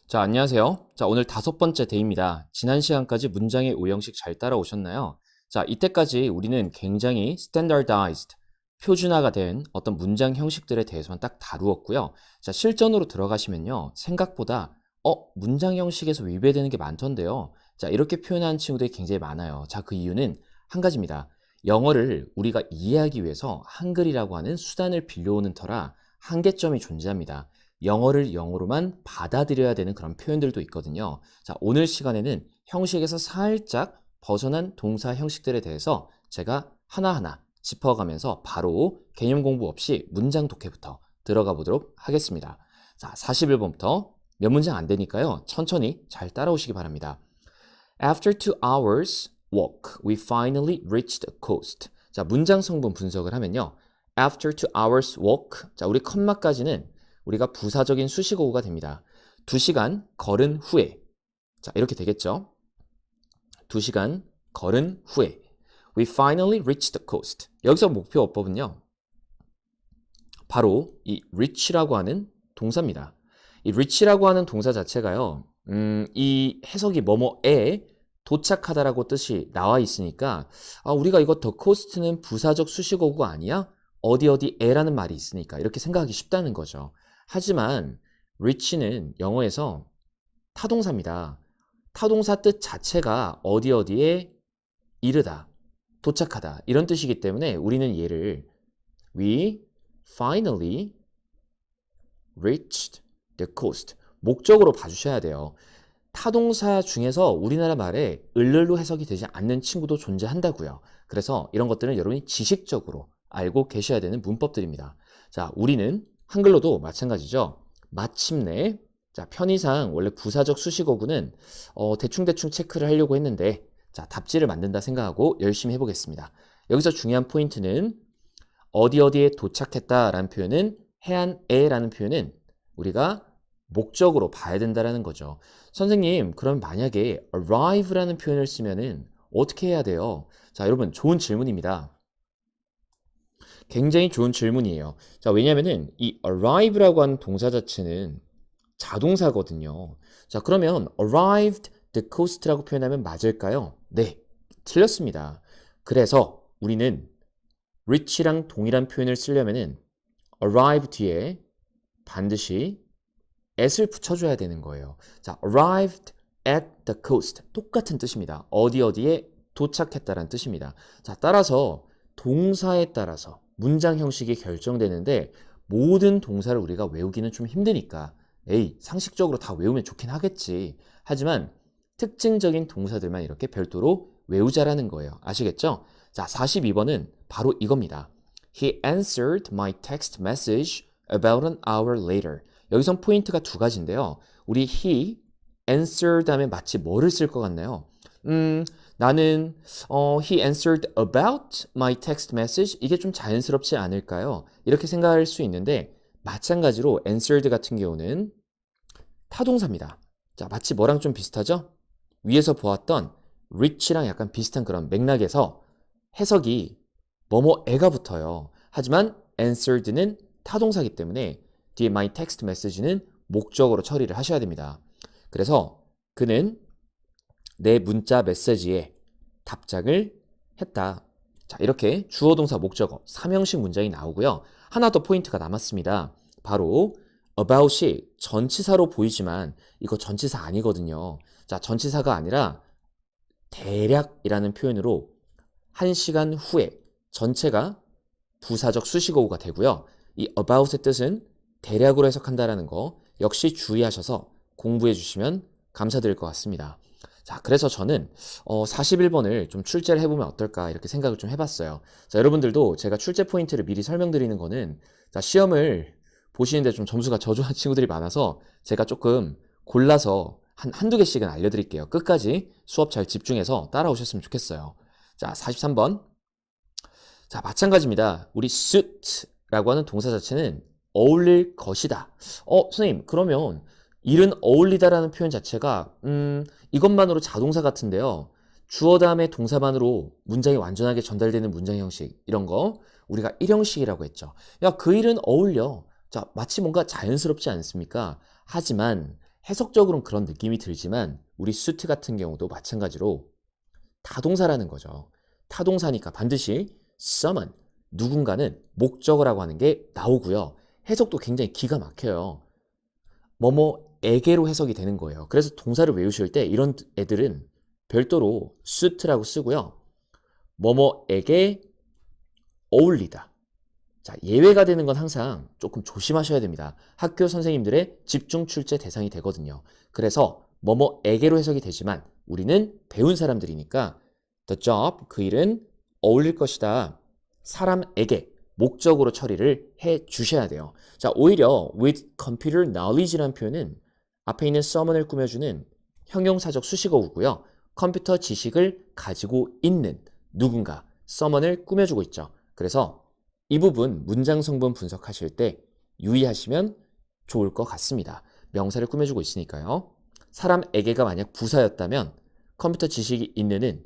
자, 안녕하세요. 자, 오늘 5번째 데이입니다. 지난 시간까지 문장의 오형식 잘 따라오셨나요? 자, 이때까지 우리는 굉장히 standardized, 표준화가 된 어떤 문장 형식들에 대해서만 딱 다루었고요. 자, 실전으로 들어가시면요. 생각보다 문장 형식에서 위배되는 게 많던데요. 자, 이렇게 표현하는 친구들이 굉장히 많아요. 자, 그 이유는 한 가지입니다. 영어를 우리가 이해하기 위해서 한글이라고 하는 수단을 빌려오는 터라 한계점이 존재합니다. 영어를 영어로만 받아들여야 되는 그런 표현들도 있거든요. 자, 오늘 시간에는 형식에서 살짝 벗어난 동사 형식들에 대해서 제가 하나하나 짚어가면서 바로 개념 공부 없이 문장 독해부터 들어가 보도록 하겠습니다. 자, 41번부터 몇 문장 안 되니까요. 천천히 잘 따라오시기 바랍니다. After 2 hours walk, we finally reached the coast. 자, 문장 성분 분석을 하면요. After 2 hours walk. 자, 우리 컴마까지는 우리가 부사적인 수식어구가 됩니다. 2시간 걸은 후에. 자, 이렇게 되겠죠. 2시간 걸은 후에. We finally reached the coast. 여기서 목표 어법은요. 바로 이 reach라고 하는 동사입니다. 이 reach라고 하는 동사 자체가요. 이 해석이 뭐뭐에 도착하다라고 뜻이 나와 있으니까 우리가 이거 the coast는 부사적 수식어구가 아니야? 어디 어디에라는 말이 있으니까 이렇게 생각하기 쉽다는 거죠. 하지만 reach는 영어에서 타동사입니다. 타동사 뜻 자체가 어디 어디에 이르다, 도착하다 이런 뜻이기 때문에 우리는 얘를 We finally reached the coast. 목적으로 봐주셔야 돼요. 타동사 중에서 우리나라 말에 을를로 해석이 되지 않는 친구도 존재한다고요. 그래서 이런 것들은 여러분이 지식적으로 알고 계셔야 되는 문법들입니다. 자, 우리는 한글로도 마찬가지죠. 마침내, 자, 편의상 원래 부사적 수식어구는 대충대충 체크를 하려고 했는데 자, 답지를 만든다 생각하고 열심히 해보겠습니다. 여기서 중요한 포인트는 어디 어디에 도착했다라는 표현은 해안에라는 표현은 우리가 목적으로 봐야 된다라는 거죠. 선생님, 그럼 만약에 arrive라는 표현을 쓰면은 어떻게 해야 돼요? 자, 여러분 좋은 질문입니다. 굉장히 좋은 질문이에요. 자, 왜냐면은 이 arrive라고 하는 동사 자체는 자동사거든요. 자, 그러면 arrived the coast라고 표현하면 맞을까요? 네, 틀렸습니다. 그래서 우리는 reach랑 동일한 표현을 쓰려면은 arrive 뒤에 반드시 at을 붙여줘야 되는 거예요. 자, arrived at the coast. 똑같은 뜻입니다. 어디 어디에 도착했다라는 뜻입니다. 자, 따라서 동사에 따라서 문장 형식이 결정되는데 모든 동사를 우리가 외우기는 좀 힘드니까 상식적으로 다 외우면 좋긴 하겠지. 하지만 특징적인 동사들만 이렇게 별도로 외우자라는 거예요. 아시겠죠? 자, 42번은 바로 이겁니다. He answered my text message about an hour later. 여기선 포인트가 2가지인데요. 우리 he, answer 다음에 마치 뭐를 쓸 것 같나요? 나는 he answered about my text message. 이게 좀 자연스럽지 않을까요? 이렇게 생각할 수 있는데 마찬가지로 answered 같은 경우는 타동사입니다. 자, 마치 뭐랑 좀 비슷하죠? 위에서 보았던 reach랑 약간 비슷한 그런 맥락에서 해석이 뭐뭐에가 붙어요. 하지만 answered는 타동사이기 때문에 뒤에 my text message는 목적으로 처리를 하셔야 됩니다. 그래서 그는 내 문자 메시지에 답장을 했다. 자, 이렇게 주어 동사 목적어 3형식 문장이 나오고요. 하나 더 포인트가 남았습니다. 바로 about이 전치사로 보이지만 이거 전치사 아니거든요. 자, 전치사가 아니라 대략이라는 표현으로 1시간 후에 전체가 부사적 수식어구가 되고요. 이 about의 뜻은 대략으로 해석한다라는 거 역시 주의하셔서 공부해 주시면 감사드릴 것 같습니다. 자, 그래서 저는 41번을 좀 출제를 해보면 어떨까 이렇게 생각을 좀 해봤어요. 자, 여러분들도 제가 출제 포인트를 미리 설명드리는 거는 자, 시험을 보시는데 좀 점수가 저조한 친구들이 많아서 제가 조금 골라서 한두 개씩은 알려드릴게요. 끝까지 수업 잘 집중해서 따라오셨으면 좋겠어요. 자, 43번. 자, 마찬가지입니다. 우리 suit라고 하는 동사 자체는 어울릴 것이다. 선생님, 그러면 일은 어울리다라는 표현 자체가 이것만으로 자동사 같은데요. 주어 다음에 동사만으로 문장이 완전하게 전달되는 문장 형식 이런 거 우리가 1형식이라고 했죠. 야, 그 일은 어울려. 자, 마치 뭔가 자연스럽지 않습니까? 하지만 해석적으로는 그런 느낌이 들지만 우리 suit 같은 경우도 마찬가지로 타동사라는 거죠. 타동사니까 반드시 someone, 누군가는 목적어라고 하는 게 나오고요. 해석도 굉장히 기가 막혀요. 뭐뭐에게로 해석이 되는 거예요. 그래서 동사를 외우실 때 이런 애들은 별도로 suit라고 쓰고요. 뭐뭐에게 어울리다. 자, 예외가 되는 건 항상 조금 조심하셔야 됩니다. 학교 선생님들의 집중 출제 대상이 되거든요. 그래서 뭐뭐에게로 해석이 되지만 우리는 배운 사람들이니까 the job, 그 일은 어울릴 것이다. 사람에게 목적으로 처리를 해 주셔야 돼요. 자, 오히려 with computer knowledge라는 표현은 앞에 있는 someone을 꾸며주는 형용사적 수식어구고요. 컴퓨터 지식을 가지고 있는 누군가, someone을 꾸며주고 있죠. 그래서 이 부분 문장 성분 분석하실 때 유의하시면 좋을 것 같습니다. 명사를 꾸며주고 있으니까요. 사람에게가 만약 부사였다면 컴퓨터 지식이 있는은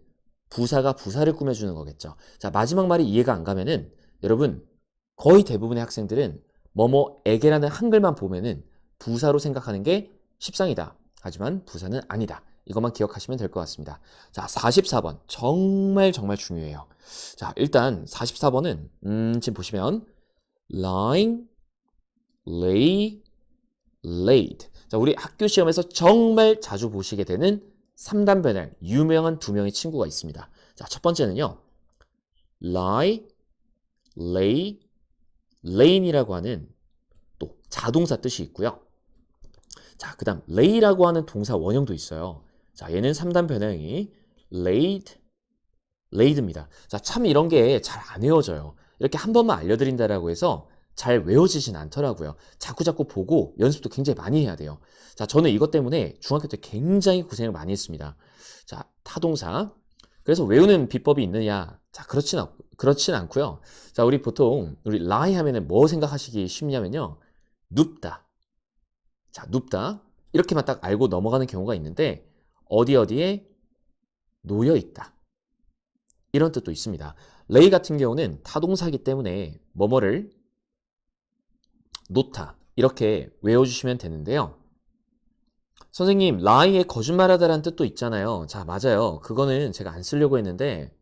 부사가 부사를 꾸며주는 거겠죠. 자, 마지막 말이 이해가 안 가면은 여러분 거의 대부분의 학생들은 뭐뭐에게라는 한글만 보면은 부사로 생각하는 게 십상이다. 하지만 부사는 아니다. 이것만 기억하시면 될 것 같습니다. 자, 44번 정말 중요해요. 자, 일단 44번은 지금 보시면 lying, lay, laid. 자, 우리 학교 시험에서 정말 자주 보시게 되는 3단 변형 유명한 두 명의 친구가 있습니다. 자, 첫 번째는요. lie, lay, lay이라고 하는 또 자동사 뜻이 있고요. 자, 그다음 lay라고 하는 동사 원형도 있어요. 자, 얘는 3단 변형이 laid, laid입니다. 자, 참 이런 게 잘 안 외워져요. 이렇게 한 번만 알려드린다라고 해서 잘 외워지진 않더라고요. 자꾸 보고 연습도 굉장히 많이 해야 돼요. 자, 저는 이것 때문에 중학교 때 굉장히 고생을 많이 했습니다. 자, 타동사. 그래서 외우는 비법이 있느냐? 자, 그렇진 않고요. 자, 우리 보통 우리 lie 하면은 뭐 생각하시기 쉽냐면요. 눕다. 자, 눕다. 이렇게만 딱 알고 넘어가는 경우가 있는데 어디에 놓여 있다. 이런 뜻도 있습니다. lay 같은 경우는 타동사이기 때문에 뭐뭐를 놓다. 이렇게 외워주시면 되는데요. 선생님, lie에 거짓말하다라는 뜻도 있잖아요. 자, 맞아요. 그거는 제가 안 쓰려고 했는데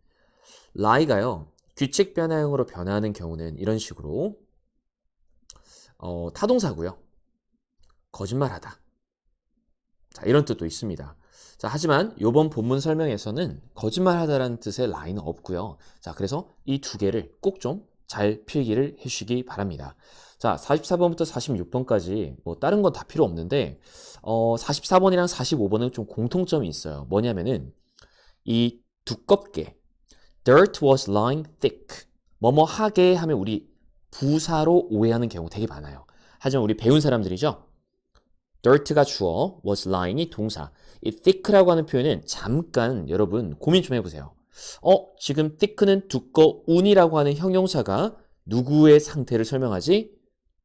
lie가요. 규칙 변화형으로 변화하는 경우는 이런 식으로 타동사고요. 거짓말하다. 자, 이런 뜻도 있습니다. 자, 하지만 이번 본문 설명에서는 거짓말하다라는 뜻의 lie는 없고요. 자, 그래서 이 두 개를 꼭 좀 잘 필기를 해주시기 바랍니다. 자, 44번부터 46번까지 뭐 다른 건 다 필요 없는데 44번이랑 45번은 좀 공통점이 있어요. 뭐냐면은 이 두껍게 dirt was lying thick 뭐뭐하게 하면 우리 부사로 오해하는 경우 되게 많아요. 하지만 우리 배운 사람들이죠. dirt가 주어, was lying이 동사. 이 thick라고 하는 표현은 잠깐 여러분 고민 좀 해보세요. 지금 thick는 두꺼운이라고 하는 형용사가 누구의 상태를 설명하지?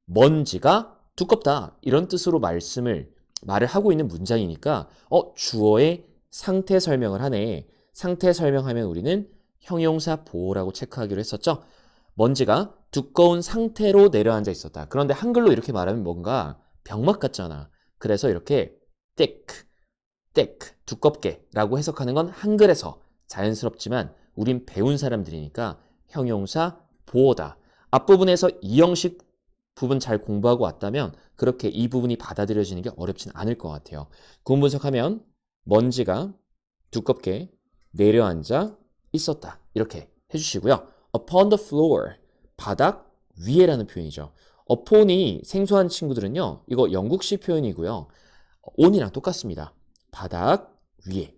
먼지가 두껍다. 이런 뜻으로 말을 하고 있는 문장이니까 주어의 상태 설명을 하네. 상태 설명하면 우리는 형용사 보호라고 체크하기로 했었죠. 먼지가 두꺼운 상태로 내려앉아 있었다. 그런데 한글로 이렇게 말하면 뭔가 병맛 같잖아. 그래서 이렇게 thick, 두껍게 라고 해석하는 건 한글에서 자연스럽지만 우린 배운 사람들이니까 형용사 보호다. 앞부분에서 이형식 부분 잘 공부하고 왔다면 그렇게 이 부분이 받아들여지는 게 어렵진 않을 것 같아요. 구문 분석하면 먼지가 두껍게 내려앉아 있었다. 이렇게 해주시고요. upon the floor, 바닥 위에라는 표현이죠. upon이 생소한 친구들은요. 이거 영국식 표현이고요. on이랑 똑같습니다. 바닥 위에.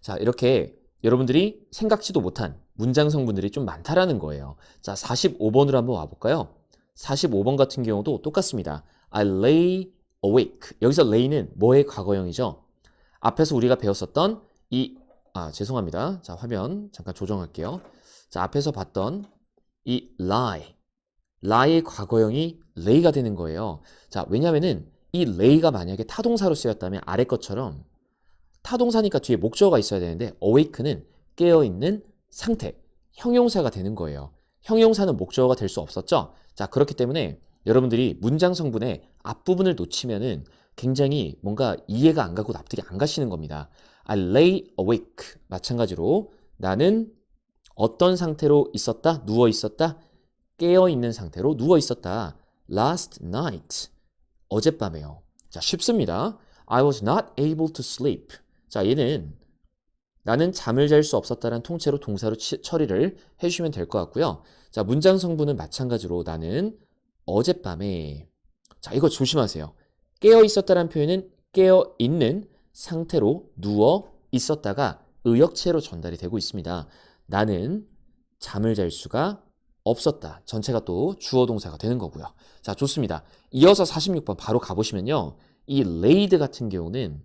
자, 이렇게 여러분들이 생각지도 못한 문장 성분들이 좀 많다라는 거예요. 자, 45번으로 한번 와볼까요? 45번 같은 경우도 똑같습니다. I lay awake. 여기서 lay는 뭐의 과거형이죠? 앞에서 우리가 배웠었던 죄송합니다. 자, 화면 잠깐 조정할게요. 자, 앞에서 봤던 이 lie의 과거형이 lay가 되는 거예요. 자, 왜냐면은 이 lay가 만약에 타동사로 쓰였다면 아래 것처럼 타동사니까 뒤에 목적어가 있어야 되는데 awake는 깨어있는 상태, 형용사가 되는 거예요. 형용사는 목적어가 될 수 없었죠? 자, 그렇기 때문에 여러분들이 문장 성분의 앞부분을 놓치면은 굉장히 뭔가 이해가 안 가고 납득이 안 가시는 겁니다. I lay awake. 마찬가지로 나는 어떤 상태로 있었다? 누워 있었다? 깨어 있는 상태로 누워 있었다. Last night. 어젯밤에요. 자, 쉽습니다. I was not able to sleep. 자, 얘는 나는 잠을 잘 수 없었다는 통째로 동사로 처리를 해주시면 될 것 같고요. 자, 문장 성분은 마찬가지로 나는 어젯밤에 자, 이거 조심하세요. 깨어 있었다는 표현은 깨어 있는 상태로 누워 있었다가 의역체로 전달이 되고 있습니다. 나는 잠을 잘 수가 없었다. 전체가 또 주어 동사가 되는 거고요. 자, 좋습니다. 이어서 46번 바로 가보시면요. 이 laid 같은 경우는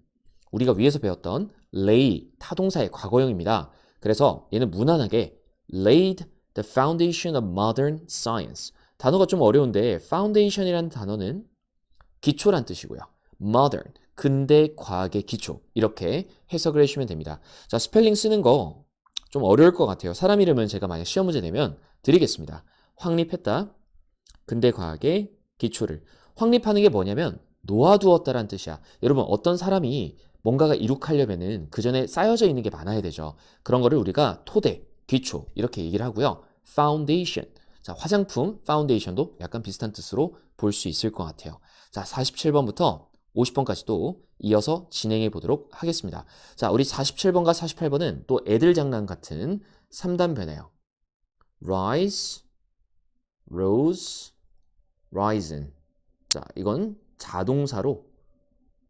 우리가 위에서 배웠던 lay 타동사의 과거형입니다. 그래서 얘는 무난하게 laid the foundation of modern science. 단어가 좀 어려운데 foundation이라는 단어는 기초란 뜻이고요. modern, 근대 과학의 기초 이렇게 해석을 해주시면 됩니다. 자, 스펠링 쓰는 거 좀 어려울 것 같아요. 사람 이름은 제가 만약 시험 문제 내면 드리겠습니다. 확립했다. 근대 과학의 기초를. 확립하는 게 뭐냐면 놓아두었다라는 뜻이야. 여러분 어떤 사람이 뭔가가 이룩하려면은 그 전에 쌓여져 있는 게 많아야 되죠. 그런 거를 우리가 토대, 기초 이렇게 얘기를 하고요. foundation. 자, 화장품 foundation도 약간 비슷한 뜻으로 볼 수 있을 것 같아요. 자, 47번부터 50번까지도 이어서 진행해 보도록 하겠습니다. 자, 우리 47번과 48번은 또 애들 장난 같은 3단변이에요. rise, rose, risen. 자, 이건 자동사로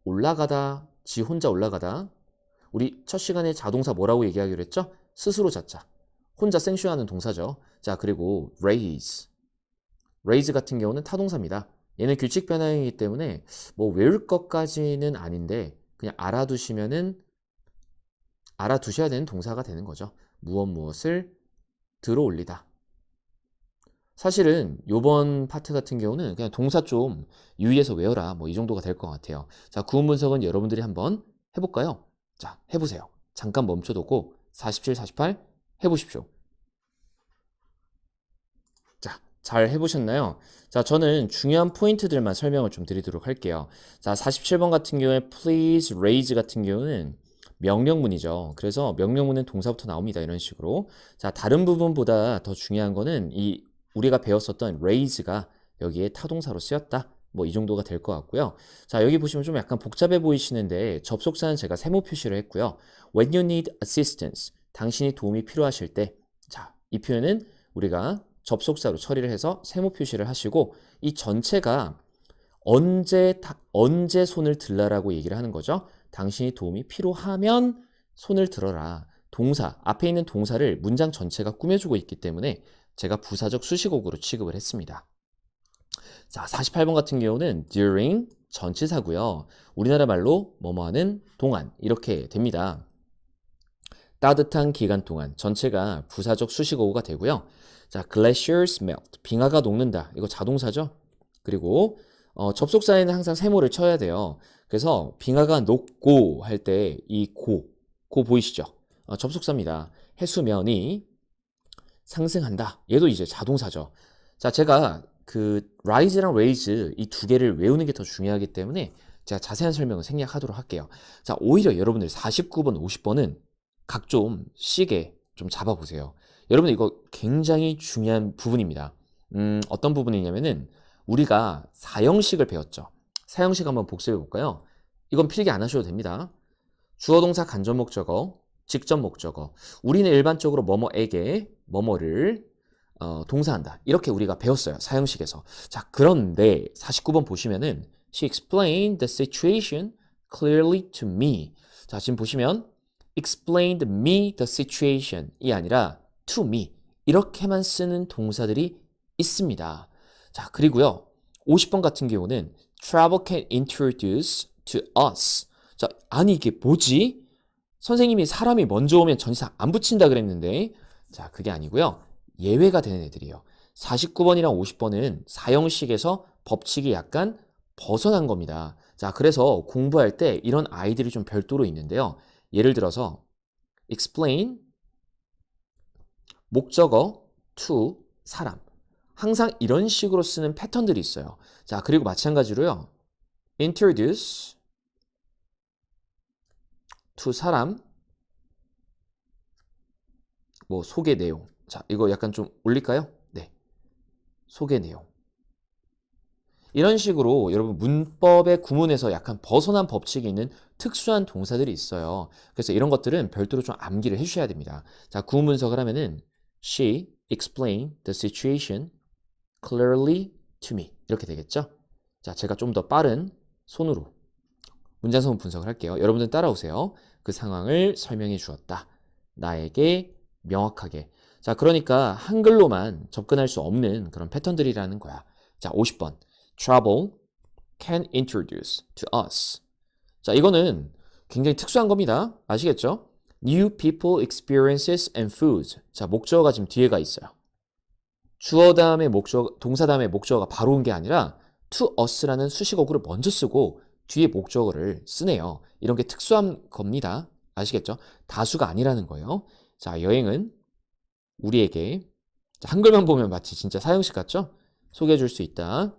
올라가다, 지 혼자 올라가다. 우리 첫 시간에 자동사 뭐라고 얘기하기로 했죠? 스스로 자자. 혼자 생쇼하는 동사죠. 자, 그리고 raise. raise 같은 경우는 타동사입니다. 얘는 규칙 변형이기 때문에 뭐 외울 것까지는 아닌데 그냥 알아두셔야 되는 동사가 되는 거죠. 무엇을 들어 올리다. 사실은 요번 파트 같은 경우는 그냥 동사 좀 유의해서 외워라. 뭐 이 정도가 될 것 같아요. 자, 구문 분석은 여러분들이 한번 해볼까요? 자, 해보세요. 잠깐 멈춰두고 47, 48 해보십시오. 자, 잘 해보셨나요? 자, 저는 중요한 포인트들만 설명을 좀 드리도록 할게요. 자, 47번 같은 경우에 please raise 같은 경우는 명령문이죠. 그래서 명령문은 동사부터 나옵니다. 이런 식으로. 자, 다른 부분보다 더 중요한 거는 이 우리가 배웠었던 raise가 여기에 타동사로 쓰였다. 뭐 이 정도가 될 것 같고요. 자, 여기 보시면 좀 약간 복잡해 보이시는데 접속사는 제가 세모 표시를 했고요. When you need assistance, 당신이 도움이 필요하실 때, 자, 이 표현은 우리가 접속사로 처리를 해서 세모 표시를 하시고 이 전체가 언제 손을 들라라고 얘기를 하는 거죠. 당신이 도움이 필요하면 손을 들어라. 동사, 앞에 있는 동사를 문장 전체가 꾸며주고 있기 때문에 제가 부사적 수식어구로 취급을 했습니다. 자, 48번 같은 경우는 during 전치사고요. 우리나라 말로 뭐뭐하는 동안 이렇게 됩니다. 따뜻한 기간 동안 전체가 부사적 수식어구가 되고요. 자, glaciers melt 빙하가 녹는다. 이거 자동사죠. 그리고 접속사에는 항상 세모를 쳐야 돼요. 그래서 빙하가 녹고 할 때 이 고 보이시죠? 접속사입니다. 해수면이 상승한다. 얘도 이제 자동사죠. 자, 제가 그 rise랑 raise 이 두 개를 외우는 게 더 중요하기 때문에 제가 자세한 설명을 생략하도록 할게요. 자, 오히려 여러분들 49번, 50번은 각 좀 시계 좀 잡아보세요. 여러분 이거 굉장히 중요한 부분입니다. 어떤 부분이냐면은 우리가 사형식을 배웠죠. 사형식 한번 복습해 볼까요? 이건 필기 안 하셔도 됩니다. 주어 동사 간접 목적어, 직접 목적어. 우리는 일반적으로 뭐뭐에게 뭐뭐를 동사한다. 이렇게 우리가 배웠어요. 사형식에서. 자, 그런데 49번 보시면은 She explained the situation clearly to me. 자, 지금 보시면 explained me the situation 이 아니라 to me 이렇게만 쓰는 동사들이 있습니다. 자, 그리고요. 50번 같은 경우는 travel can introduce to us. 자, 아니 이게 뭐지? 선생님이 사람이 먼저 오면 전치사 안 붙인다 그랬는데 자, 그게 아니고요. 예외가 되는 애들이에요. 49번이랑 50번은 사형식에서 법칙이 약간 벗어난 겁니다. 자, 그래서 공부할 때 이런 아이들이 좀 별도로 있는데요. 예를 들어서 explain 목적어 to 사람 항상 이런 식으로 쓰는 패턴들이 있어요. 자, 그리고 마찬가지로요. introduce to 사람, 뭐 소개 내용. 자, 이거 약간 좀 올릴까요? 네. 소개 내용. 이런 식으로 여러분 문법의 구문에서 약간 벗어난 법칙이 있는 특수한 동사들이 있어요. 그래서 이런 것들은 별도로 좀 암기를 해주셔야 됩니다. 자, 구문 분석을 하면은 She explained the situation clearly to me. 이렇게 되겠죠? 자, 제가 좀 더 빠른 손으로 문장성 분석을 할게요. 여러분들 따라오세요. 그 상황을 설명해 주었다. 나에게 명확하게. 자, 그러니까 한글로만 접근할 수 없는 그런 패턴들이라는 거야. 자, 50번. Trouble can introduce to us. 자, 이거는 굉장히 특수한 겁니다. 아시겠죠? New people, experiences, and foods. 자, 목적어가 지금 뒤에가 있어요. 주어 다음에 목적, 동사 다음에 목적어가 바로 온 게 아니라 to us라는 수식어구를 먼저 쓰고 뒤에 목적어를 쓰네요. 이런 게 특수한 겁니다. 아시겠죠? 다수가 아니라는 거예요. 자, 여행은 우리에게 자, 한글만 보면 마치 진짜 사형식 같죠? 소개해 줄 수 있다.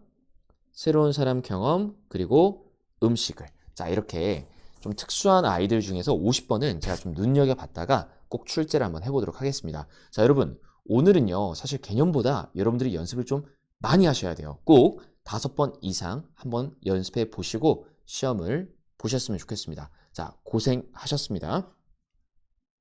새로운 사람 경험, 그리고 음식을. 자, 이렇게 좀 특수한 아이들 중에서 50번은 제가 좀 눈여겨봤다가 꼭 출제를 한번 해보도록 하겠습니다. 자, 여러분, 오늘은요, 사실 개념보다 여러분들이 연습을 좀 많이 하셔야 돼요. 꼭 5번 이상 한번 연습해 보시고 시험을 보셨으면 좋겠습니다. 자, 고생하셨습니다.